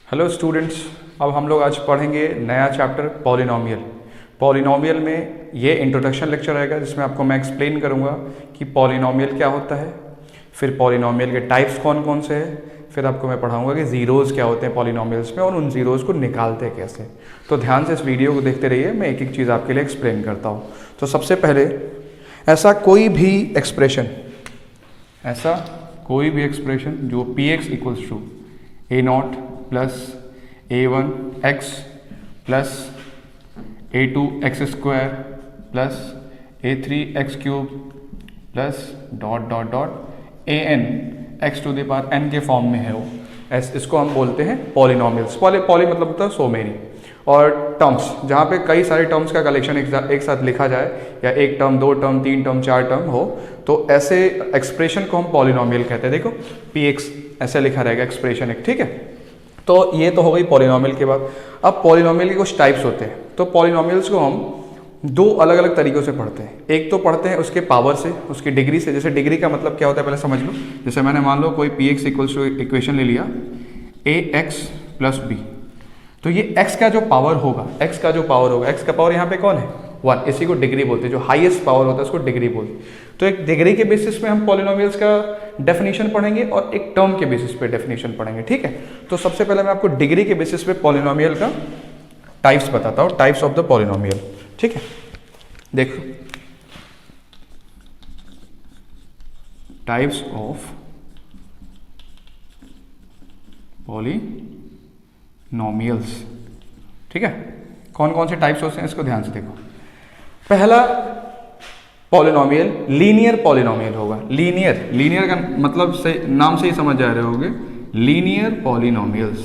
Hello students, अब हम लोग आज पढ़ेंगे नया चैप्टर पॉलिनोमियल। पॉलिनोमियल में ये इंट्रोडक्शन लेक्चर रहेगा जिसमें आपको मैं एक्सप्लेन करूँगा कि पॉलिनोमियल क्या होता है, फिर पॉलिनोमियल के टाइप्स कौन कौन से हैं, फिर आपको मैं पढ़ाऊँगा कि ज़ीरोज़ क्या होते हैं पॉलिनोमियल्स में और उन ज़ीरोज़ को निकालते हैं कैसे। तो ध्यान से इस वीडियो को देखते रहिए, मैं एक एक चीज़ आपके लिए एक्सप्लेन करता हूँ। तो सबसे पहले ऐसा कोई भी एक्सप्रेशन जो p x equals to a not plus a1 x plus a2 x square plus a3 x cube plus dot dot dot an x to the power n के फॉर्म में है वो इसको हम बोलते हैं पॉलिनोमियल्स। पॉली मतलब होता है सो मेनी, और टर्म्स जहाँ पे कई सारे टर्म्स का कलेक्शन एक साथ लिखा जाए या एक टर्म, दो टर्म, तीन टर्म, चार टर्म हो, तो ऐसे एक्सप्रेशन को हम पॉलिनोमियल कहते हैं। देखो px ऐसे लिखा रहेगा एक्सप्रेशन एक, ठीक है। तो ये तो हो गई पॉलिनोमियल के बाद। अब पॉलिनोमियल के कुछ टाइप्स होते हैं, तो पॉलिनोमियल्स को हम दो अलग अलग तरीक़ों से पढ़ते हैं। एक तो पढ़ते हैं उसके पावर से, उसकी डिग्री से। जैसे डिग्री का मतलब क्या होता है पहले समझ लो। जैसे मैंने मान लो कोई p x equals to equation ले लिया ए एक्स प्लस बी, तो ये x का जो पावर होगा, x का पावर यहाँ पे कौन है? 1। इसी को डिग्री बोलते हैं। जो हाईएस्ट पावर होता है उसको डिग्री बोलते हैं। तो एक डिग्री के बेसिस पे हम पॉलिनोमियल्स का डेफिनेशन पढ़ेंगे और एक टर्म के बेसिस पे डेफिनेशन पढ़ेंगे, ठीक है। तो सबसे पहले मैं आपको डिग्री के बेसिस पे पॉलिनोमियल का टाइप्स बताता हूँ, टाइप्स ऑफ द पॉलिनोमियल, ठीक है। देखो, टाइप्स ऑफ पॉलिनोमियल्स, ठीक है। कौन कौन से टाइप्स होते हैं इसको ध्यान से देखो। पहला पॉलिनोमियल लीनियर पॉलिनोमियल होगा। लीनियर का मतलब से नाम से ही समझ जा रहे होगे, लीनियर पॉलिनोमियल्स,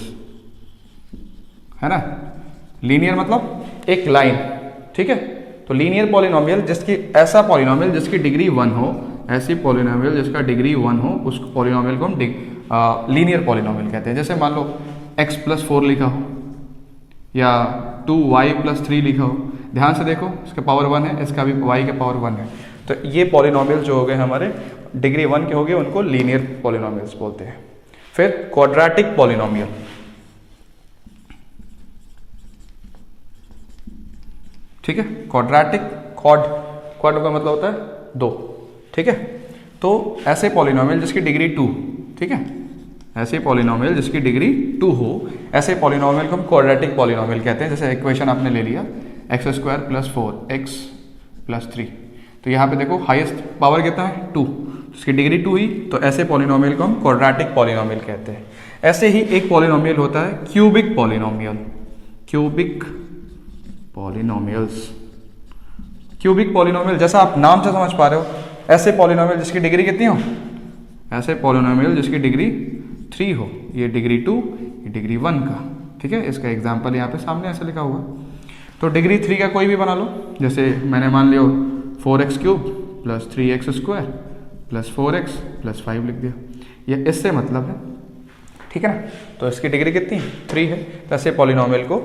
है ना। लीनियर मतलब एक लाइन, ठीक है। तो लीनियर पॉलिनोमियल ऐसा पॉलिनोमियल जिसकी डिग्री 1 हो, ऐसी पॉलिनोमियल जिसका डिग्री 1 हो, उस पॉलिनोमियल को हम लीनियर पॉलिनोमियल कहते हैं। जैसे मान लो x प्लस 4 लिखा हो या 2y प्लस 3 लिखा हो, ध्यान से देखो, इसका पावर 1 है, इसका भी y का पावर 1 है। तो ये पॉलिनोमियल जो हो गए हमारे डिग्री 1 के हो गए, उनको लीनियर पॉलिनोमियल्स बोलते हैं। फिर क्वाड्रेटिक पॉलिनोमियल, ठीक है। क्वाड्रेटिक, क्वाड का मतलब होता है 2, ठीक है। तो ऐसे पॉलिनोमियल जिसकी डिग्री 2, ठीक है, ऐसे पॉलिनोमियल जिसकी डिग्री 2 हो, ऐसे पॉलिनोमियल को हम क्वाड्रेटिक पॉलिनोमियल कहते हैं। जैसे इक्वेशन आपने ले लिया x square plus 4x plus 3, तो यहाँ पे देखो हाईएस्ट पावर कितना है? 2, इसकी डिग्री 2 ही, तो ऐसे पॉलिनोमियल को हम क्वाड्रेटिक पॉलिनोमियल कहते हैं। ऐसे ही एक पॉलिनोमियल होता है क्यूबिक पॉलिनोमियल, क्यूबिक पॉलिनोमियल जैसा आप नाम से समझ पा रहे हो, ऐसे पॉलिनोमियल जिसकी डिग्री कितनी हो? ऐसे पॉलिनोमियल जिसकी डिग्री 3 हो, ये डिग्री 2, ये डिग्री 1 का, ठीक है। इसका एग्जाम्पल यहाँ पे सामने ऐसे लिखा हुआ। तो डिग्री 3 का कोई भी बना लो, जैसे मैंने मान लिया 4x cube plus 3x square plus 4x plus 5 लिख दिया, ये इससे मतलब है, ठीक है ना। तो इसकी डिग्री कितनी? 3 है। तो ऐसे पॉलिनोमियल को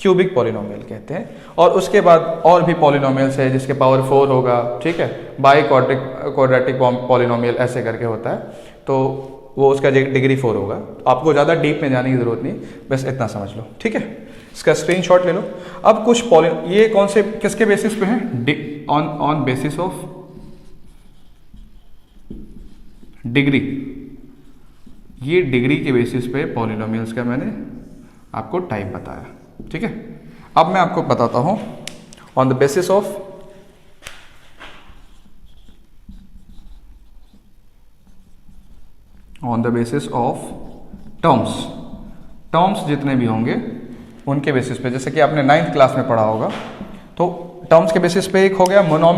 क्यूबिक पॉलिनोमियल कहते हैं। और उसके बाद और भी पॉलिनोमियल्स है जिसके पावर 4 होगा, ठीक है। बाई क्वाड्रेटिक पॉलिनोमियल ऐसे करके होता है, तो वो उसका डिग्री 4 होगा। आपको ज़्यादा डीप में जाने की जरूरत नहीं, बस इतना समझ लो, ठीक है। इसका स्क्रीनशॉट ले लो। अब कुछ ये कौन से किसके बेसिस पे हैं? On basis of degree. ये डिग्री के बेसिस पे पॉलिनोमियल्स का मैंने आपको टाइप बताया, ठीक है। अब मैं आपको बताता हूं on the basis of terms जितने भी होंगे उनके बेसिस पे। जैसे कि आपने 9th क्लास में पढ़ा होगा, तो टर्म्स के बेसिस पे एक हो गया मोनो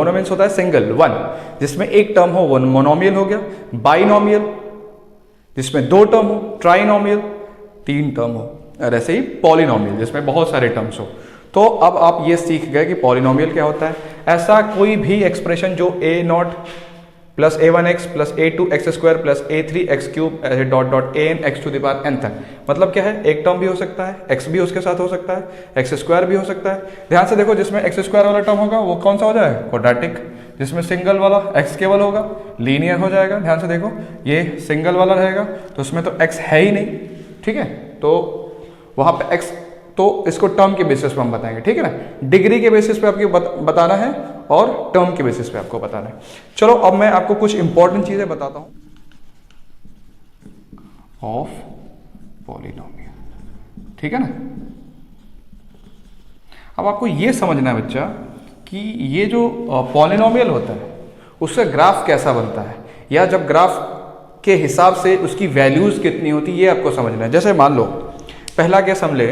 मीन्स होता है सिंगल, 1, जिसमें एक टर्म हो वो मोनोमियल हो गया। बाइनोमियल जिसमें 2 टर्म हो, ट्राइनोमियल 3 टर्म हो, और ऐसे ही पॉलिनोमियल जिसमें बहुत सारे टर्म्स हो। तो अब आप ये सीख गए कि पॉलिनोमियल क्या होता है। ऐसा कोई भी एक्सप्रेशन जो a not plus a1x plus a2x² plus a3x³ dot dot an x to the power n तक। मतलब क्या है, एक टर्म भी हो सकता है, x भी उसके साथ हो सकता है, x² भी हो सकता है। ध्यान से देखो, जिसमें x² वाला टर्म होगा वो कौन सा हो जाएगा, क्वाड्रेटिक। जिसमें सिंगल वाला x केवल होगा, लीनियर हो जाएगा। ध्यान से देखो, ये सिंगल वाला रहेगा तो उसमें तो x है ही नहीं, ठीक है, तो वहां पे x, तो इसको टर्म के बेसिस पे हम बताएंगे, ठीक है ना। डिग्री के बेसिस पे आपको बताना है और टर्म के बेसिस पे आपको बताना है। चलो अब मैं आपको कुछ इंपॉर्टेंट चीजें बताता हूं ऑफ पॉलिनोमियल, ठीक है ना। अब आपको यह समझना है बच्चा कि ये जो पॉलिनोमियल होता है उसका ग्राफ कैसा बनता है, या जब ग्राफ के हिसाब से उसकी वैल्यूज कितनी होती है, ये आपको समझना है। जैसे मान लो पहला केस हम ले,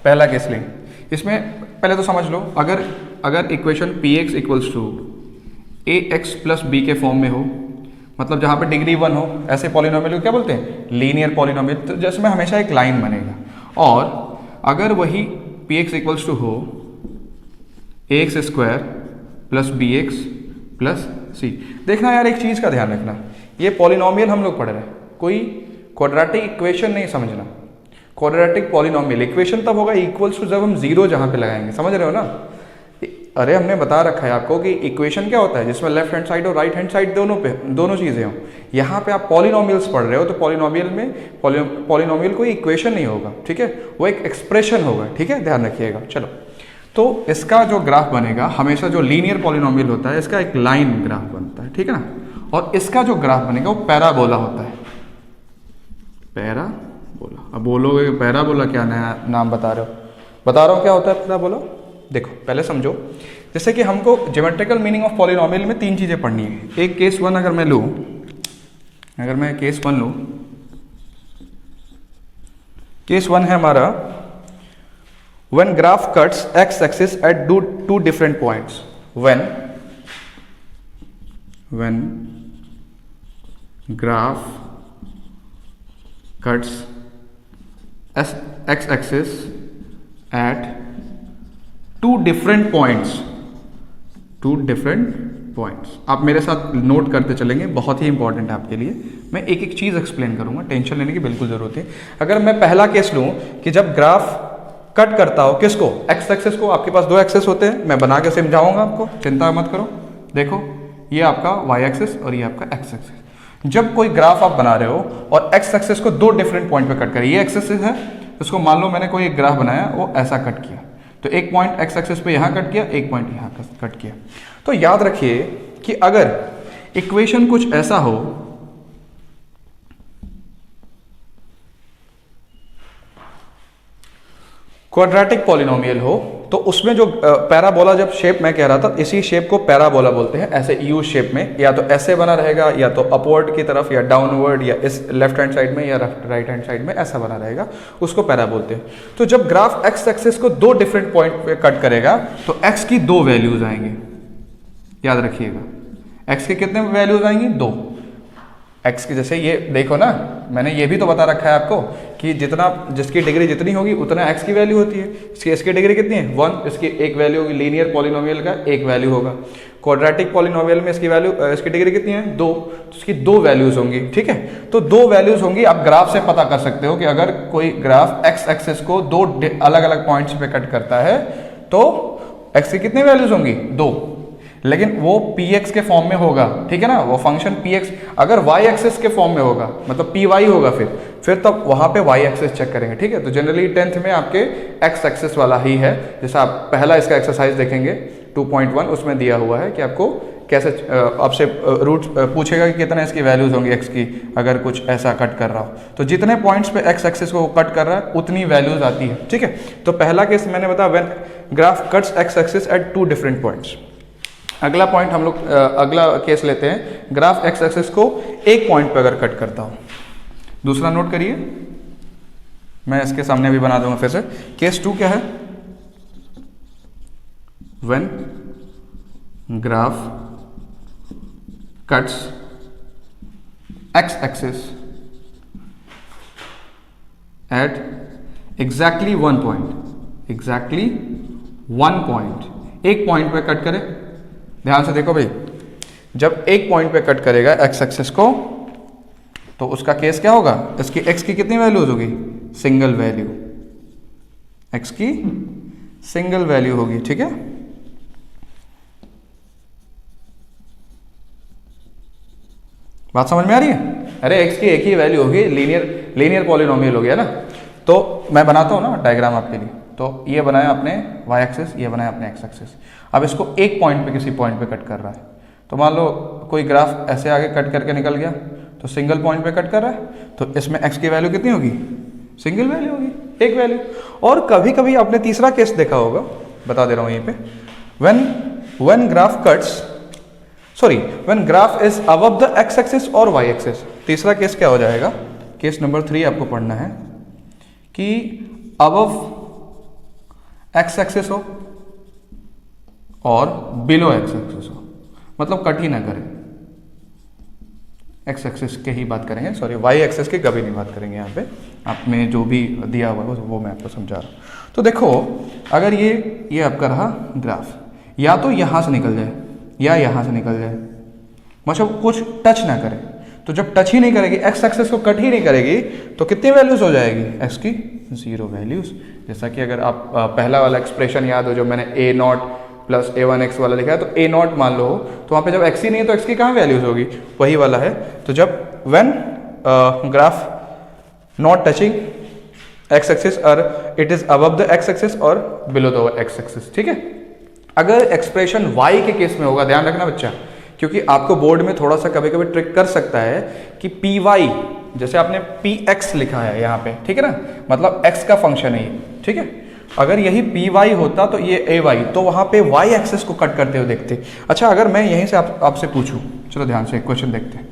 पहला केस लें, इसमें पहले तो समझ लो, अगर equation px equals to ax plus b के फॉर्म में हो, मतलब जहां पे डिग्री 1 हो, ऐसे पॉलिनोमियल को क्या बोलते हैं, लीनियर पॉलिनोमियल, तो जिसमें हमेशा एक लाइन बनेगा। और अगर वही px इक्वल्स टू हो ax² plus bx plus c। देखना यार, एक चीज का ध्यान रखना, ये पॉलिनोमियल हम लोग पढ़ रहे हैं, कोई क्वाड्रेटिक इक्वेशन नहीं समझना। क्वाड्रेटिक पॉलिनोमियल इक्वेशन तब होगा इक्वल्स टू जब हम जीरो जहां पे लगाएंगे, समझ रहे हो ना। अरे हमने बता रखा है आपको कि इक्वेशन क्या होता है, जिसमें लेफ्ट हैंड साइड और राइट हैंड साइड दोनों चीजें हों। यहाँ पे आप पॉलिनोमियल्स पढ़ रहे हो, तो पॉलिनोमियल में पॉलिनोमियल कोई इक्वेशन नहीं होगा, ठीक है, वो एक एक्सप्रेशन होगा, ठीक है, ध्यान रखिएगा। चलो, तो इसका जो ग्राफ बनेगा हमेशा, जो लीनियर पॉलिनोमियल होता है इसका एक लाइन ग्राफ बनता है, ठीक है ना। और इसका जो ग्राफ बनेगा वो पैराबोला होता है, पैराबोला। अब बोलोगे पैराबोला क्या नया नाम बता रहे हो, बता रहा हूँ क्या होता है पैराबोला। देखो पहले समझो, जैसे कि हमको ज्योमेट्रिकल मीनिंग ऑफ पॉलिनोमियल में 3 चीजें पढ़नी है। एक केस 1 अगर मैं लूँ, अगर मैं केस 1 लूँ, केस 1 है हमारा when graph cuts x axis at two different points, when graph cuts x axis at two different points, आप मेरे साथ नोट करते चलेंगे, बहुत ही इंपॉर्टेंट है आपके लिए। मैं एक एक चीज एक्सप्लेन करूंगा, टेंशन लेने की बिल्कुल जरूरत है। अगर मैं पहला केस लूं कि जब ग्राफ कट करता हो, किसको, एक्स एक्सेस को, आपके पास 2 एक्सेस होते हैं, मैं बना के समझाऊंगा आपको, चिंता मत करो। देखो ये आपका वाई एक्सेस और ये आपका एक्स एक्सेस। जब कोई ग्राफ आप बना रहे हो और एक्स एक्सेस को 2 डिफरेंट पॉइंट पे कट करे, ये एक्सेस है, उसको मान लो मैंने कोई एक ग्राफ बनाया, वो ऐसा कट किया, तो एक पॉइंट एक्स एक्सेस पे यहाँ कट किया, एक पॉइंट यहाँ कट किया। तो याद रखिए कि अगर इक्वेशन कुछ ऐसा हो, क्वाड्रेटिक पॉलिनोमियल हो, तो उसमें जो पैराबोला, जब शेप मैं कह रहा था, इसी शेप को पैराबोला बोलते हैं। ऐसे यू शेप में, या तो ऐसे बना रहेगा, या तो अपवर्ड की तरफ, या डाउनवर्ड, या इस लेफ्ट हैंड साइड में, या राइट हैंड साइड में ऐसा बना रहेगा, उसको पैरा बोलते हैं। तो जब ग्राफ एक्स एक्सिस को 2 डिफरेंट पॉइंट पे कट करेगा, तो एक्स की 2 वैल्यूज आएंगे, याद रखिएगा। एक्स के कितने वैल्यूज आएंगी, 2। एक्स की, जैसे ये देखो ना, मैंने ये भी तो बता रखा है आपको कि जितना, जिसकी डिग्री जितनी होगी उतना एक्स की वैल्यू होती है। इसकी डिग्री कितनी है, 1, इसकी एक वैल्यू होगी। लीनियर पॉलिनोमियल का एक वैल्यू होगा। क्वाड्रेटिक पॉलिनोमियल में इसकी वैल्यू, इसकी डिग्री कितनी है, 2, तो इसकी 2 वैल्यूज होंगी, ठीक है। तो 2 वैल्यूज होंगी। आप ग्राफ से पता कर सकते हो कि अगर कोई ग्राफ एक्स एक्सिस को 2 अलग अलग पॉइंट्स पे कट करता है, तो एक्स की कितनी वैल्यूज होंगी, 2, लेकिन वो px के फॉर्म में होगा, ठीक है ना। वो फंक्शन px अगर y एक्सिस के फॉर्म में होगा, मतलब py होगा, फिर तब वहां पे y एक्सिस चेक करेंगे, ठीक है। तो जनरली 10th में आपके x एक्सिस वाला ही है। जैसे आप पहला इसका एक्सरसाइज देखेंगे 2.1, उसमें दिया हुआ है कि आपको कैसे, आपसे रूट पूछेगा कि कितना इसकी वैल्यूज होंगी x की, अगर कुछ ऐसा कट कर रहा हो। तो जितने पॉइंट्स पे x एक्सिस को कट कर रहा है उतनी वैल्यूज आती है, ठीक है। तो पहला केस मैंने बताया, when graph cuts x axis at 2 different points. अगला पॉइंट हम लोग, अगला केस लेते हैं, ग्राफ एक्स एक्सिस को एक पॉइंट पे अगर कट करता हूं। दूसरा नोट करिए, मैं इसके सामने भी बना दूंगा फिर से। केस 2 क्या है, when graph cuts x axis at exactly 1 point, एक पॉइंट पे कट करे। ध्यान से देखो भाई, जब एक पॉइंट पे कट करेगा एक्स एक्सिस को, तो उसका केस क्या होगा, इसकी एक्स की कितनी वैल्यूज होगी, सिंगल वैल्यू, एक्स की सिंगल वैल्यू होगी। ठीक है, बात समझ में आ रही है? अरे एक्स की एक ही वैल्यू होगी, लीनियर पॉलिनोमियल हो गया ना। तो मैं बनाता हूँ ना डायग्राम आपके लिए, तो ये बनाया आपने वाई एक्सिस, ये बनाया आपने एक्स एक्सिस। अब इसको एक पॉइंट पे किसी पॉइंट पे कट कर रहा है, तो मान लो कोई ग्राफ ऐसे आगे कट करके निकल गया, तो सिंगल पॉइंट पे कट कर रहा है, तो इसमें एक्स की वैल्यू कितनी होगी, सिंगल वैल्यू होगी, एक वैल्यू। और कभी कभी आपने तीसरा केस देखा होगा, बता दे रहा हूँ यहीं पे, when graph cuts when graph is above the x axis और वाई एक्सिस। तीसरा केस क्या हो जाएगा, केस नंबर 3 आपको पढ़ना है कि अबव एक्स एक्सिस हो और बिलो एक्स एक्सिस हो, मतलब कट ही ना करें, एक्स एक्सिस के ही बात करेंगे, सॉरी वाई एक्सिस की कभी नहीं बात करेंगे। यहाँ पे आपने जो भी दिया हुआ है वो मैं आपको समझा रहा हूँ। तो देखो, अगर ये आपका रहा ग्राफ, या तो यहाँ से निकल जाए या यहाँ से निकल जाए, मतलब कुछ टच ना करे। तो जब टच ही नहीं करेगी, एक्स एक्सिस को कट ही नहीं करेगी, तो कितनी वैल्यूज हो जाएगी, एक्स की 0 वैल्यूज। जैसा कि अगर आप पहला वाला एक्सप्रेशन याद हो जो मैंने a0 प्लस a1x वाला लिखा है, तो a0 मान लो, तो वहाँ पे जब x ही नहीं है तो x की कहाँ वैल्यूज होगी, वही वाला है। तो जब when graph not touching x axis और it is above the x axis और बिलो द x एक्सिस। ठीक है, अगर एक्सप्रेशन y के केस में होगा, ध्यान रखना बच्चा, क्योंकि आपको बोर्ड में थोड़ा सा कभी कभी ट्रिक कर सकता है कि py, जैसे आपने px लिखा है यहाँ पे, ठीक है ना, मतलब x का फंक्शन है ये। ठीक है, अगर यही py होता तो ये ay, तो वहां पे y एक्सिस को कट करते हुए देखते। अच्छा, अगर मैं यहीं से आपसे पूछूं, चलो ध्यान से एक क्वेश्चन देखते हैं।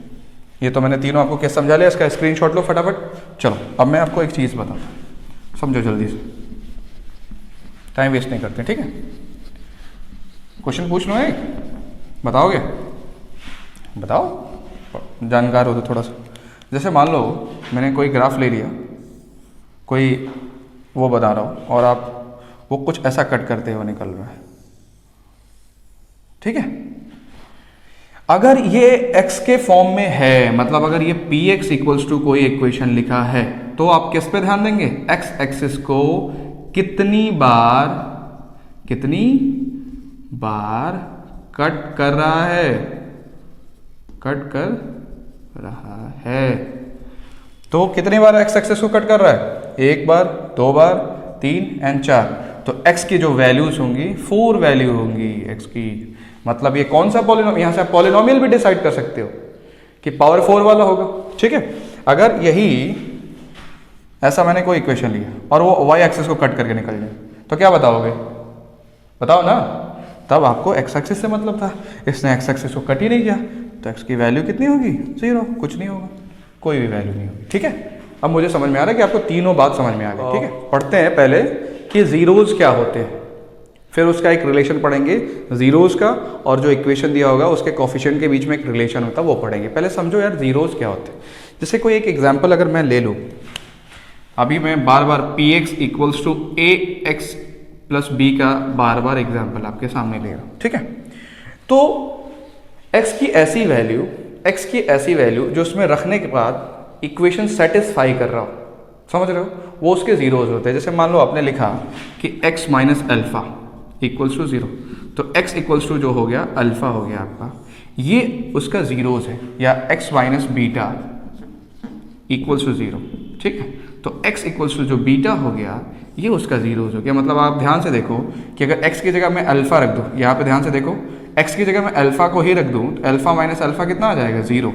ये तो मैंने तीनों आपको केस समझा लिया, इसका स्क्रीनशॉट लो फटाफट। चलो अब मैं आपको एक चीज बताता हूँ, समझो जल्दी से, टाइम वेस्ट नहीं करते। ठीक है, क्वेश्चन पूछ लो, है बताओगे, बताओ, जानकार हो तो थोड़ा सा। जैसे मान लो मैंने कोई ग्राफ ले लिया, कोई वो बता रहा हूँ, और आप वो कुछ ऐसा कट करते हुए निकल रहा है। ठीक है, अगर ये x के फॉर्म में है, मतलब अगर ये px इक्वल्स टू कोई इक्वेशन लिखा है, तो आप किस पे ध्यान देंगे, x एक्सिस को कितनी बार कट कर रहा है, तो कितनी बार x एक्सिस को कट कर रहा है, एक बार, दो बार, 3 एंड 4। तो x की जो वैल्यूज होंगी 4 वैल्यू होंगी x की। मतलब ये कौन सा पॉलिनोमियल, यहां से आप पॉलिनोमियल भी डिसाइड कर सकते हो कि पावर 4 वाला होगा। ठीक है, अगर यही ऐसा मैंने कोई इक्वेशन लिया और वो y एक्सिस को कट करके निकल जाए, तो क्या बताओगे, बताओ ना। तब आपको x एक्सिस से मतलब था, इसने x एक्सिस को कट ही नहीं किया, तो x की वैल्यू कितनी होगी, 0, कुछ नहीं होगा, कोई भी वैल्यू नहीं होगी। ठीक है, अब मुझे समझ में आ रहा है कि आपको तीनों बात समझ में आ गई। ठीक है, पढ़ते हैं पहले कि जीरोज क्या होते हैं, फिर उसका एक रिलेशन पढ़ेंगे जीरोज का, और जो इक्वेशन दिया होगा उसके कोफिशिएंट के बीच में एक रिलेशन होता है वो पढ़ेंगे। पहले समझो यार जीरोज क्या होते हैं। जैसे कोई एक एग्जाम्पल अगर मैं ले लूँ, अभी मैं बार बार px equals to ax plus b का बार बार एग्जाम्पल आपके सामने ले रहा हूँ। ठीक है, तो x की ऐसी वैल्यू जो उसमें रखने के बाद इक्वेशन सेटिस्फाई कर रहा हो, समझ रहे हो, वो उसके जीरोज होते हैं। जैसे मान लो आपने लिखा कि x minus alpha equals to 0, तो x इक्वल्स टू जो हो गया अल्फा हो गया आपका, ये उसका जीरोज है, या x minus beta equals to 0। ठीक है, तो x इक्वल्स टू जो बीटा हो गया ये उसका जीरोज हो गया। मतलब आप ध्यान से देखो कि अगर x की जगह मैं अल्फा रख दूँ, यहाँ पे ध्यान से देखो, x की जगह मैं अल्फा को ही रख दूँ, तो अल्फा माइनस अल्फा कितना आ जाएगा, 0।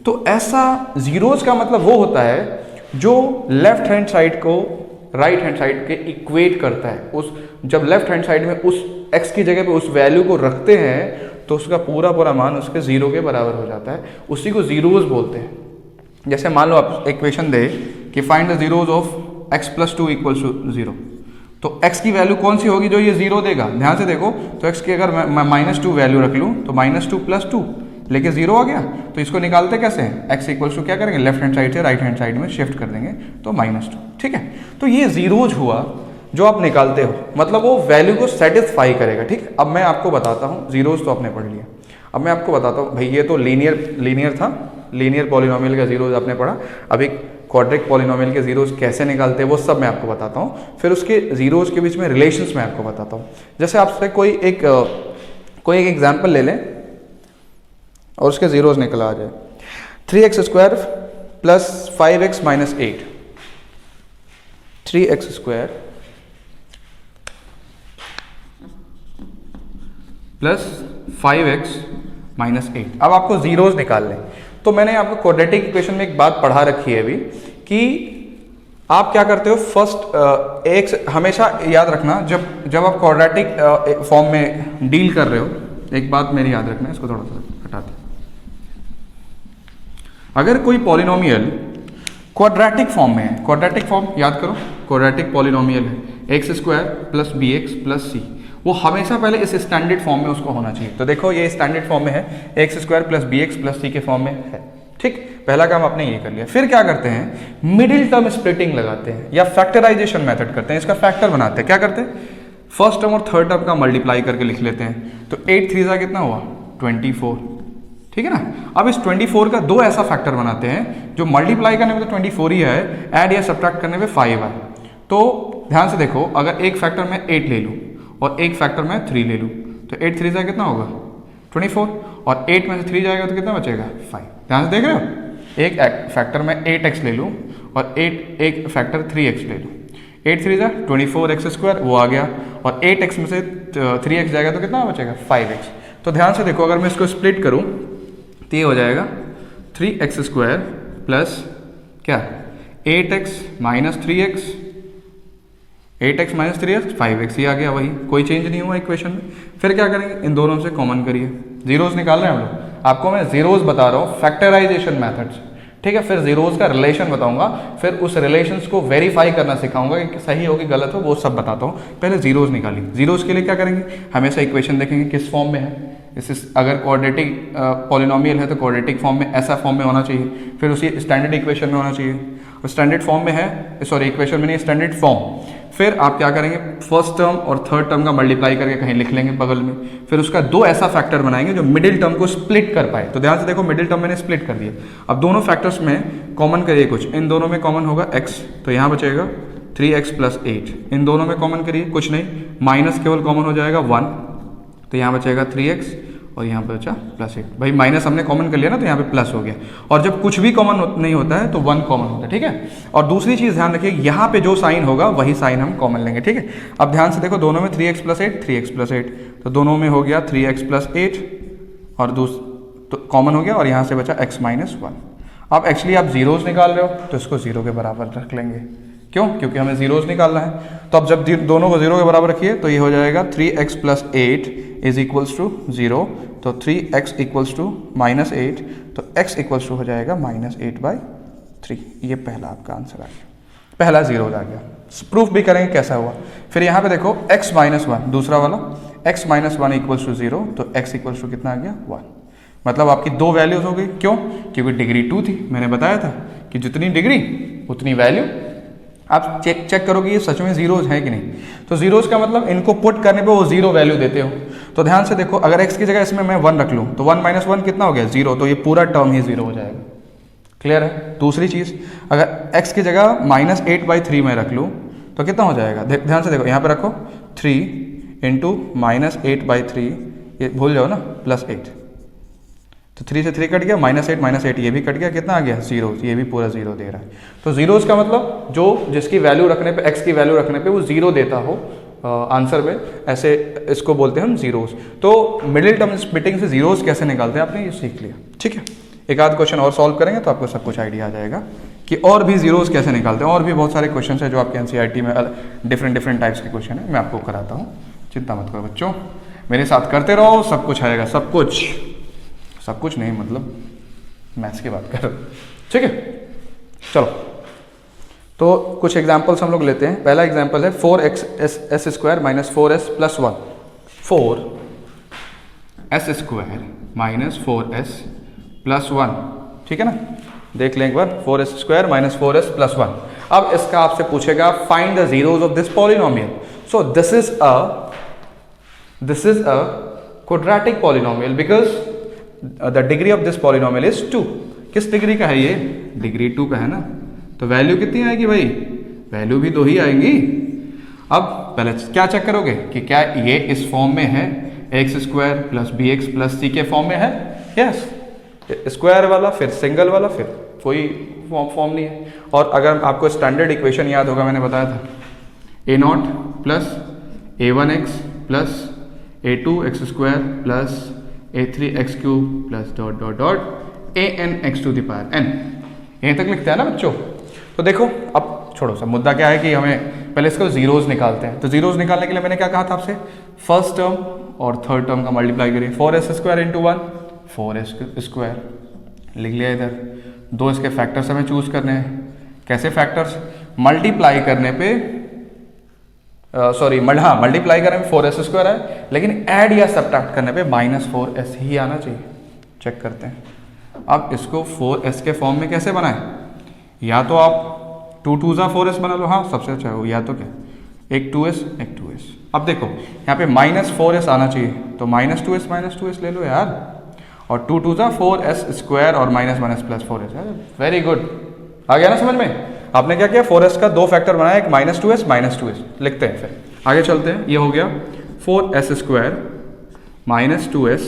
तो ऐसा जीरोज का मतलब वो होता है जो लेफ्ट हैंड साइड को राइट हैंड साइड के इक्वेट करता है। उस जब लेफ्ट हैंड साइड में उस x की जगह पे उस वैल्यू को रखते हैं तो उसका पूरा मान उसके 0 के बराबर हो जाता है, उसी को जीरोज बोलते हैं। जैसे मान लो आप इक्वेशन दे कि find the zeros of x plus 2 equals to 0, तो x की वैल्यू कौन सी होगी जो ये 0 देगा, ध्यान से देखो। तो x की अगर मैं -2 वैल्यू रख लूँ तो -2 प्लस 2 लेके 0 आ गया, तो इसको निकालते कैसे हैं, x इक्वल्स टू क्या करेंगे, लेफ्ट हैंड साइड से राइट हैंड साइड में शिफ्ट कर देंगे, तो -2। ठीक है, तो ये जीरोज हुआ जो आप निकालते हो, मतलब वो वैल्यू को सेटिस्फाई करेगा। ठीक है, अब मैं आपको बताता हूँ, जीरोज तो आपने पढ़ लिया, अब मैं आपको बताता हूँ भाई, ये तो लीनियर था, लीनियर पॉलिनोमियल का जीरोज आपने पढ़ा। अभी क्वाड्रिक पॉलिनोमियल के जीरोज कैसे निकालते हैं वो सब मैं आपको बताता हूँ। फिर उसके जीरोज के बीच में रिलेशंस मैं आपको बताता हूँ। जैसे आपसे कोई एक एग्जाम्पल ले लें और उसके जीरोज निकल आ जाए। 3x² plus 5x minus 8, 3x² plus 5x minus 8। अब आपको जीरोज निकालने, तो मैंने आपको क्वाड्रेटिक इक्वेशन में एक बात पढ़ा रखी है अभी कि आप क्या करते हो, फर्स्ट एक हमेशा याद रखना, जब आप क्वाड्रेटिक फॉर्म में डील कर रहे हो, एक बात मेरी याद रखना, इसको थोड़ा सा हटाते हैं। अगर कोई पॉलिनोमियल क्वाड्रेटिक फॉर्म में है, क्वाड्रेटिक फॉर्म याद करो, क्वाड्रेटिक पॉलिनोमियल है x² plus bx plus c, वो हमेशा पहले इस स्टैंडर्ड फॉर्म में उसको होना चाहिए। तो देखो ये स्टैंडर्ड फॉर्म में है, x² plus bx plus c के फॉर्म में है, ठीक। पहला काम आपने ये कर लिया। फिर क्या करते हैं, मिडिल टर्म स्प्लिटिंग लगाते हैं या फैक्टराइजेशन मेथड करते हैं, इसका फैक्टर बनाते हैं। क्या करते हैं, फर्स्ट टर्म और थर्ड टर्म का मल्टीप्लाई करके लिख लेते हैं। तो 8 3 जा कितना हुआ 24, ठीक है ना। अब इस 24 का दो ऐसा फैक्टर बनाते हैं जो मल्टीप्लाई करने में तो 24 ही है, ऐड या सब्ट्रैक्ट करने में 5 है। तो ध्यान से देखो, अगर एक फैक्टर में 8 ले लूँ और एक फैक्टर में 3 ले लूँ, तो 8 3 जा कितना होगा 24, और 8 में से 3 जाएगा तो कितना बचेगा 5। ध्यान से देख रहे हो, एक फैक्टर में 8x ले लूँ और एक फैक्टर 3x ले लूँ, 8 3 जा 24x² वो आ गया, और 8x में से 3x जाएगा तो कितना बचेगा 5x। तो ध्यान से देखो, अगर मैं इसको स्प्लिट करूँ तो ये हो जाएगा 3x² प्लस क्या 8x minus 3x, 8x minus 3x 5x, ये आ गया वही, कोई चेंज नहीं हुआ इक्वेशन में। फिर क्या करेंगे, इन दोनों से कॉमन करिए, जीरोस निकाल रहे हैं हम लोग, आपको मैं जीरोस बता रहा हूँ फैक्टराइजेशन मेथड्स, ठीक है। फिर जीरोस का रिलेशन बताऊंगा, फिर उस रिलेशंस को वेरीफाई करना सिखाऊंगा कि सही हो कि गलत हो, वो सब बताता हूँ। पहले जीरोस निकालिए। जीरोस के लिए क्या करेंगे, हमेशा इक्वेशन देखेंगे किस फॉर्म में है। अगर क्वाड्रेटिक पॉलिनोमियल है तो क्वाड्रेटिक फॉर्म में, ऐसा फॉर्म में होना चाहिए, फिर उसी स्टैंडर्ड इक्वेशन में होना चाहिए, और स्टैंडर्ड फॉर्म में है, सॉरी इक्वेशन में नहीं, स्टैंडर्ड फॉर्म। फिर आप क्या करेंगे, फर्स्ट टर्म और थर्ड टर्म का मल्टीप्लाई करके कहीं लिख लेंगे बगल में, फिर उसका दो ऐसा फैक्टर बनाएंगे जो मिडिल टर्म को स्प्लिट कर पाए। तो ध्यान से देखो, मिडिल टर्म मैंने स्प्लिट कर दिया। अब दोनों फैक्टर्स में कॉमन करिए कुछ, इन दोनों में कॉमन होगा x, तो यहाँ बचेगा 3x प्लस 8, इन दोनों में कॉमन करिए कुछ नहीं, माइनस केवल कॉमन हो जाएगा 1, तो यहाँ बचेगा 3x और यहाँ पे बचा प्लस 8। भाई माइनस हमने कॉमन कर लिया ना, तो यहाँ पे प्लस हो गया, और जब कुछ भी कॉमन नहीं होता है तो 1 कॉमन होता है, ठीक है। और दूसरी चीज़ ध्यान रखिए, यहाँ पे जो साइन होगा वही साइन हम कॉमन लेंगे, ठीक है। अब ध्यान से देखो, दोनों में 3x प्लस 8 3x प्लस 8, तो दोनों में हो गया 3x प्लस 8 और तो कॉमन हो गया, और यहाँ से बचा x माइनस 1। अब एक्चुअली आप जीरोस निकाल रहे हो तो इसको जीरो के बराबर रख लेंगे, क्यों, क्योंकि हमें जीरोस निकालना है। तो अब जब दोनों को जीरो के बराबर रखिए तो ये हो जाएगा 3x plus 8 is equals to 0, तो 3x इक्वल्स टू माइनस 8, तो x इक्वल्स टू हो जाएगा -8/3। ये पहला आपका आंसर आ गया, पहला जीरो आ गया। प्रूफ भी करेंगे कैसा हुआ। फिर यहाँ पे देखो x माइनस 1, दूसरा वाला x माइनस 1 इक्वल्स टू 0, तो x इक्वल्स टू कितना आ गया 1। मतलब आपकी दो वैल्यूज हो गई, क्यों, क्योंकि डिग्री 2 थी। मैंने बताया था कि जितनी डिग्री उतनी वैल्यू। आप चेक करो कि ये सच में जीरोज हैं कि नहीं। तो जीरोज का मतलब इनको पुट करने पे वो जीरो वैल्यू देते हो। तो ध्यान से देखो, अगर x की जगह इसमें मैं 1 रख लूँ तो 1 माइनस 1 कितना हो गया 0, तो ये पूरा टर्म ही 0 हो जाएगा। क्लियर है। दूसरी चीज़, अगर x की जगह -8/3 में रख लूँ तो कितना हो जाएगा, ध्यान से देखो, यहाँ पे रखो 3 इंटू -8/3, ये भूल जाओ ना, प्लस 8, तो 3 से 3 कट गया, -8 ये भी कट गया, कितना आ गया 0, ये भी पूरा 0 दे रहा है। तो जीरोस का मतलब जो जिसकी वैल्यू रखने पे, x की वैल्यू रखने पे वो 0 देता हो आंसर में, ऐसे इसको बोलते हैं हम जीरोस। तो मिडिल टर्म स्प्लिटिंग से जीरोस कैसे निकालते हैं आपने ये सीख लिया, ठीक है। एक आध क्वेश्चन और सॉल्व करेंगे तो आपको सब कुछ आइडिया आ जाएगा कि और भी जीरोस कैसे निकालते हैं। और भी बहुत सारे क्वेश्चन है जो आपके एनसीईआरटी में डिफरेंट टाइप्स के क्वेश्चन है, मैं आपको कराता हूँ, चिंता मत करो बच्चों, मेरे साथ करते रहो, सब कुछ आएगा, सब कुछ नहीं, मतलब मैथ्स की बात कर, ठीक है। चलो, तो कुछ एग्जांपल्स हम लोग लेते हैं। पहला एग्जांपल है 4x² minus 4s plus 1, 4s² minus 4s plus 1, ठीक है ना। देख लें एक बार, 4s² माइनस 4s प्लस 1। अब इसका आपसे पूछेगा find the zeros of this polynomial. So this is a quadratic polynomial because the degree of this polynomial is 2। किस डिग्री का है ये? डिग्री 2 का है ना। तो वैल्यू कितनी आएगी भाई? वैल्यू भी 2 ही आएंगी। अब पहले क्या चेक करोगे कि क्या ये इस फॉर्म में है, x square plus b x plus c के फॉर्म में है? यस। स्क्वायर वाला, फिर सिंगल वाला, फिर कोई फॉर्म नहीं है। और अगर आपको स्टैंडर्ड इक्वेशन याद होगा, मैंने बताया था a not plus a one x plus a two x square plus a three x cube plus dot dot dot a n x to the power n. यहीं तक लिखते हैं ना बच्चों? तो देखो अब छोड़ो सा, मुद्दा क्या है कि हमें पहले इसको जीरोज निकालते हैं। तो जीरोज निकालने के लिए मैंने क्या कहा था आपसे? फर्स्ट टर्म और थर्ड टर्म का मल्टीप्लाई करिए। 4s square into 1 4s square लिख लिया इधर। दो इसके फैक्टर्स हमें चूज करने हैं। कैसे फैक्टर्स? मल्टीप्लाई करने पे मल्टीप्लाई करने पे 4s स्क्वायर है, लेकिन ऐड या सब्ट्रैक्ट करने पे -4s ही आना चाहिए। चेक करते हैं। अब इसको 4s के फॉर्म में कैसे बनाएं? या तो आप 2 2 4s बना लो, हाँ सबसे अच्छा है। या तो क्या, एक 2s एक 2s। अब देखो यहाँ पे -4s आना चाहिए, तो -2s ले लो यार। और 2 2 4s स्क्वायर और -1s plus 4s। Very good, आ गया ना समझ में? आपने क्या किया? 4s का दो फैक्टर बनाया, एक -2s लिखते हैं। फिर आगे चलते हैं। ये हो गया 4s square -2s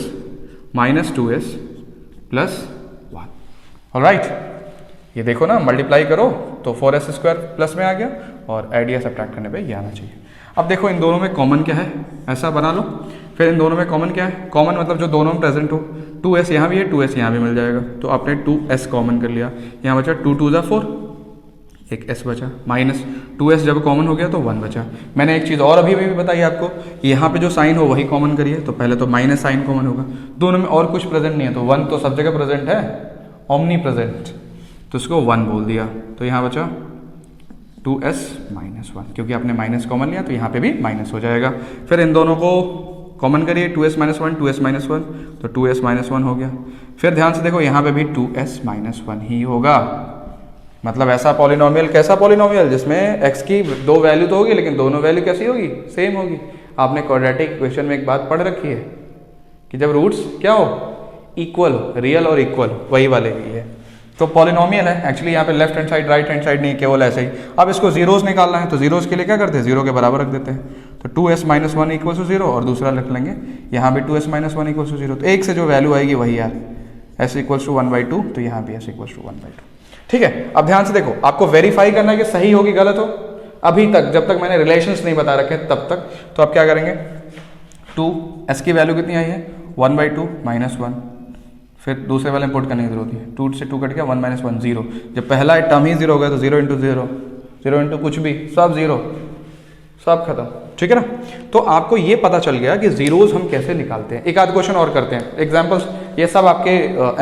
plus 1। Alright, ये देखो ना, मल्टीप्लाई करो तो 4s स्क्वायर प्लस में आ गया, और ऐड या सब्ट्रैक्ट करने पे ये आना चाहिए। अब देखो इन दोनों में कॉमन क्या है, ऐसा बना लो। फिर इन दोनों में कॉमन क्या है? कॉमन मतलब जो दोनों में प्रेजेंट हो। 2s यहाँ भी है, 2s यहाँ भी मिल जाएगा, तो आपने 2s कॉमन कर लिया। यहाँ बचा 2 2 4, एक s बचा, -2s जब कॉमन हो गया तो 1 बचा। मैंने एक चीज़ और अभी भी बताई आपको, यहाँ पे जो साइन हो वही कॉमन करिए। तो पहले तो माइनस साइन कॉमन होगा, दोनों में और कुछ प्रेजेंट नहीं है, तो 1 तो सब जगह प्रेजेंट है, ओमनी प्रेजेंट, तो इसको 1 बोल दिया। तो यहाँ बचा 2s -1, क्योंकि आपने माइनस कॉमन लिया तो यहाँ पे भी माइनस हो जाएगा। फिर इन दोनों को कॉमन करिए, 2s -1 2s -1, तो 2s -1 हो गया। फिर ध्यान से देखो यहाँ पे भी 2s -1 ही होगा। मतलब ऐसा पॉलिनोमियल, कैसा पॉलिनोमियल? जिसमें x की दो वैल्यू तो होगी, लेकिन दोनों वैल्यू कैसी होगी? सेम होगी। आपने क्वाड्रेटिक इक्वेशन में एक बात पढ़ रखी है कि जब रूट्स क्या हो? इक्वल, रियल और इक्वल, वही वाले की है। तो पॉलिनोमियल है एक्चुअली। यहाँ पे left hand side right hand side नहीं, केवल ऐसे ही। अब इसको जीरोस निकालना है, तो जीरोस के लिए क्या करते हैं? 0 के बराबर रख देते हैं। तो 2s -1 = 0, और दूसरा रख लेंगे यहाँ भी 2s -1 = 0। तो एक से जो वैल्यू आएगी वही यार, s = 1/2, तो यहाँ भी s = 1/2। ठीक है। अब ध्यान से देखो, आपको वेरीफाई करना है कि सही हो कि गलत हो। अभी तक जब तक मैंने रिलेशंस नहीं बता रखे तब तक, तो आप क्या करेंगे? 2s की वैल्यू कितनी आई है? 1/2 -1। फिर दूसरे वाले पुट करने की जरूरत है। 2 से 2 कट गया, 1 - 1 0। जब पहला टर्म ही 0 हो गया तो 0 × 0, 0 × कुछ भी, सब 0, सब खत्म। ठीक है ना? तो आपको ये पता चल गया कि जीरोज हम कैसे निकालते हैं। एक आध क्वेश्चन और करते हैं, एग्जाम्पल्स। ये सब आपके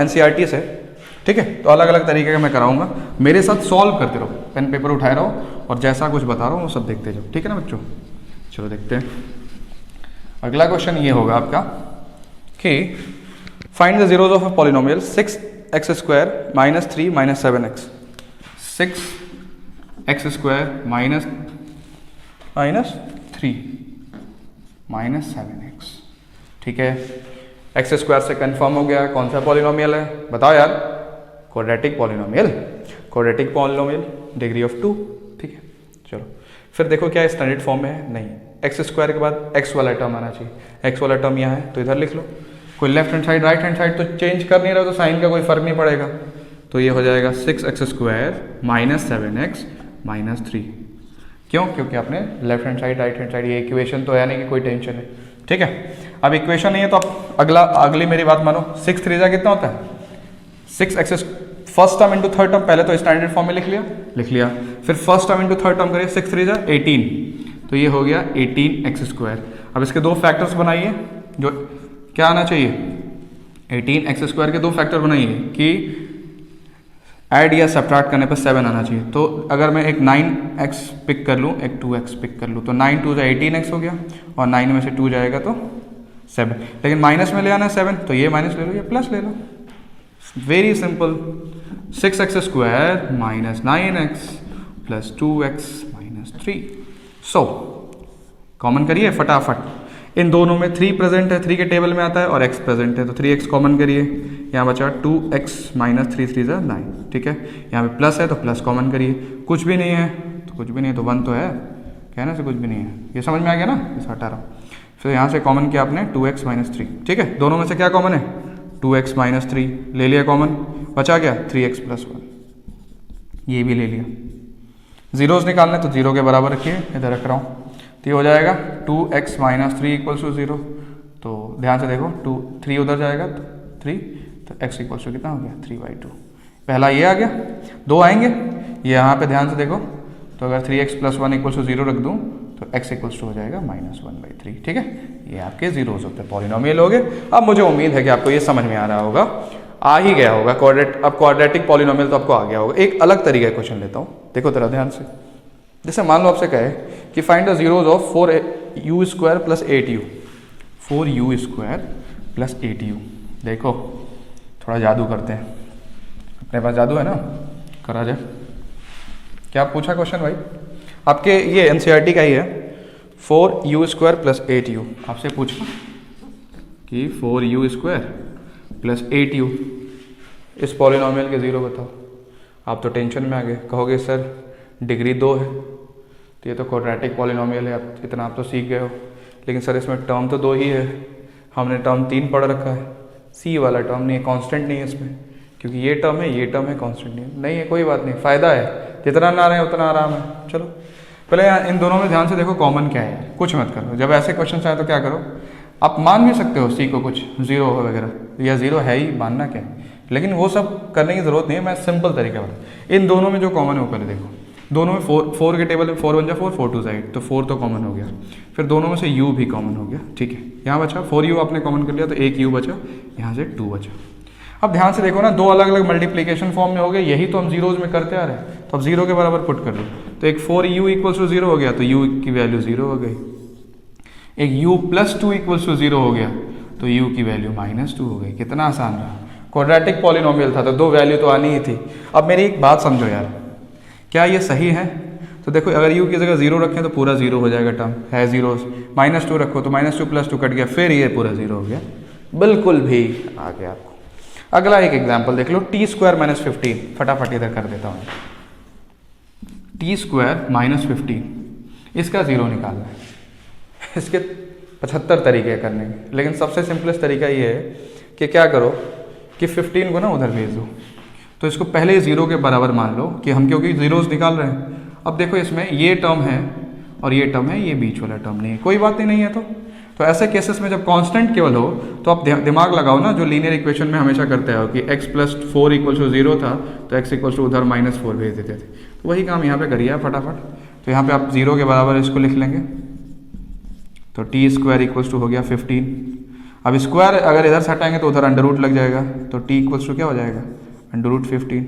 NCERT से, ठीक है? तो अलग अलग तरीके का मैं कराऊंगा, मेरे साथ सॉल्व करते रहो, पेन पेपर उठाए रहो, और जैसा कुछ बता रहा हूँ वो सब देखते जाओ। ठीक है ना बच्चों? चलो देखते हैं। अगला क्वेश्चन ये होगा आपका कि find the zeros of a polynomial 6x² - 3 - 7x। 6x² - 3 - 7x। ठीक है, x² से कंफर्म हो गया। कौन सा पॉलिनोमियल है बताओ यार? Quadratic polynomial. Quadratic polynomial, degree of 2। ठीक है, चलो फिर देखो क्या स्टैंडर्ड फॉर्म में है? नहीं, x² के बाद x वाला टर्म आना चाहिए। x वाला टर्म यहाँ है तो इधर लिख लो। कोई left hand side right hand side तो चेंज कर नहीं रहा, तो साइन का कोई फर्क नहीं पड़ेगा। तो ये हो जाएगा 6x² - 7x - 3। क्यों? क्योंकि आपने left hand side right hand side, ये इक्वेशन तो है नहीं कि कोई टेंशन है। ठीक है, अब इक्वेशन नहीं है तो अब अगली मेरी बात मानो। 6 3 जा कितना होता है? 6x first term into third term, पहले तो स्टैंडर्ड फॉर्म में लिख लिया। फिर first term into third term करिए। 6 3 जा 18, तो ये हो गया 18x²। अब इसके दो फैक्टर्स बनाइए, जो क्या आना चाहिए? 18x² के दो फैक्टर बनाइए कि ऐड या सब्ट्रैक्ट करने पर 7 आना चाहिए। तो अगर मैं एक 9x पिक कर लूँ, एक 2x पिक कर लूँ, तो 9 2 18x हो गया, और 9 में से 2 जाएगा तो 7। लेकिन माइनस में ले आना है 7, तो ये माइनस ले लो, ये प्लस ले लो। Very simple. 6x² - 9x + 2x - 3। So common करिए फटाफट। इन दोनों में 3 प्रेजेंट है, 3 के टेबल में आता है और x प्रेजेंट है, तो 3x कॉमन करिए, यहाँ बचा 2x माइनस 3 3 ज़ा 9, ठीक है। यहाँ पे प्लस है तो प्लस कॉमन करिए, कुछ भी नहीं है तो कुछ भी नहीं है, तो 1 तो है, कहने से कुछ भी नहीं है, ये समझ में आ गया ना, इसे हटा रहा हूँ। फिर यहाँ से कॉमन किया आपने 2x माइनस 3, ठीक है। दोनों में से क्या कॉमन है, 2x माइनस 3 ले लिया कॉमन, बचा क्या 3x प्लस 1, ये भी ले लिया। जीरोस निकालने तो 0 के बराबर रखिए, इधर रख रहा हूँ, तो ये हो जाएगा 2x माइनस 3 इक्वल्स टू 0। तो ध्यान से देखो 3 उधर जाएगा तो 3, तो x इक्वल्स टू कितना हो गया 3/2। पहला ये आ गया, 2 आएंगे, ये यहाँ पे ध्यान से देखो, तो अगर 3x प्लस 1 इक्वल्स टू 0 रख दूँ तो x इक्वल्स टू हो जाएगा -1/3, ठीक है। ये आपके जीरोस होते हैं, पॉलिनोमियल हो गए। अब मुझे उम्मीद है कि आपको ये समझ में आ रहा होगा, आ ही गया होगा। अब क्वाड्रेटिक पॉलिनोमियल तो आपको आ गया होगा। एक अलग तरीके का क्वेश्चन लेता हूँ, देखो जरा ध्यान से। जैसे मान लो आपसे कहे कि find the zeros of 4u² plus 8u, 4u² plus 8u। देखो थोड़ा जादू करते हैं, अपने पास जादू है ना, करा जाए। क्या पूछा क्वेश्चन भाई आपके, ये NCERT का ही है, 4u² प्लस 8u। आपसे पूछा कि 4u² प्लस 8u, इस पॉलिनोमियल के ज़ीरो बताओ। आप तो टेंशन में आ गए, कहोगे सर डिग्री 2 है, तो ये तो क्वाड्रेटिक पॉलिनोमियल है, आप इतना आप तो सीख गए हो, लेकिन सर इसमें टर्म तो 2 ही है, हमने टर्म 3 पढ़ रखा है, सी वाला टर्म नहीं है, कांस्टेंट नहीं है इसमें, क्योंकि ये टर्म है, ये टर्म है, कांस्टेंट नहीं है, कोई बात नहीं, फ़ायदा है, जितना ना रहे उतना आराम है। चलो पहले इन दोनों में ध्यान से देखो कॉमन क्या है, कुछ मत करो। जब ऐसे क्वेश्चन आए तो क्या करो, आप मान भी सकते हो सी को कुछ 0 वगैरह, या 0 है ही, मानना क्या है, लेकिन वो सब करने की ज़रूरत नहीं है, मैं सिंपल तरीका बता। इन दोनों में जो कॉमन है वो पहले देखो, दोनों में 4 के टेबल में 4 1 जा 4, 4 2 8, तो 4 तो कॉमन हो गया। फिर दोनों में से u भी कॉमन हो गया, ठीक है। यहाँ बचा 4u आपने कॉमन कर लिया, तो एक u बचा, यहाँ से 2 बचा। अब ध्यान से देखो ना, 2 अलग अलग मल्टीप्लीकेशन फॉर्म में हो गए, यही तो हम जीरोज में करते आ रहे हैं, तो अब 0 के बराबर पुट कर लो, तो एक 4u इक्वल्स टू 0 हो गया, तो u की वैल्यू 0 हो गई। एक u प्लस 2 इक्वल्स टू 0 हो गया, तो u की वैल्यू -2 हो गई। कितना आसान रहा, क्वाड्रेटिक पॉलिनोमियल था तो 2 वैल्यू तो आनी ही थी। अब मेरी एक बात समझो यार, क्या ये सही है? तो देखो अगर u की जगह 0 रखें तो पूरा 0 हो जाएगा, टर्म है 0, -2 रखो तो -2 प्लस 2 कट गया, फिर ये पूरा 0 हो गया, बिल्कुल भी आ गया आपको। अगला एक एग्जाम्पल देख लो, t² - 15, फटाफट इधर कर देता हूँ। t² - 15, इसका 0 निकालना है। इसके 75 तरीके करने के, लेकिन सबसे सिंपलेस्ट तरीका ये है कि क्या करो कि 15 को ना उधर भेज दो, तो इसको पहले 0 के बराबर मान लो कि हम, क्योंकि जीरोस निकाल रहे हैं। अब देखो इसमें ये टर्म है और ये टर्म है, ये बीच वाला टर्म नहीं है, कोई बात नहीं है। तो ऐसे केसेस में जब कांस्टेंट केवल हो तो आप दिमाग लगाओ ना, जो लीनियर इक्वेशन में हमेशा करते हो कि x + 4 = 0 था, तो x = उधर -4 भेज देते थे, तो वही काम यहाँ पे करिए फटाफट। तो यहाँ पे आप 0 के बराबर इसको लिख लेंगे, तो t² = हो गया 15। अब स्क्वायर अगर इधर से हटाएंगे तो उधर अंडर रूट लग जाएगा, तो t = क्या हो जाएगा √15,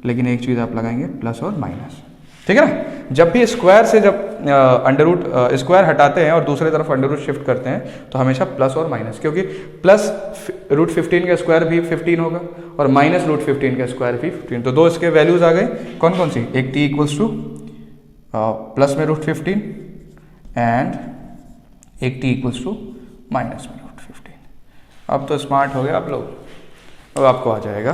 लेकिन एक चीज़ आप लगाएंगे प्लस और माइनस, ठीक है ना। जब भी स्क्वायर से जब स्क्वायर हटाते हैं और दूसरी तरफ अंडर रूट शिफ्ट करते हैं तो हमेशा प्लस और माइनस, क्योंकि प्लस √15 का स्क्वायर भी 15 होगा और माइनस √15 का स्क्वायर भी 15, तो 2 इसके वैल्यूज आ गए, कौन कौन सी, एक t = प्लस में √15 एंड एक t = माइनस में √15। अब तो स्मार्ट हो गए आप लोग, अब आपको आ जाएगा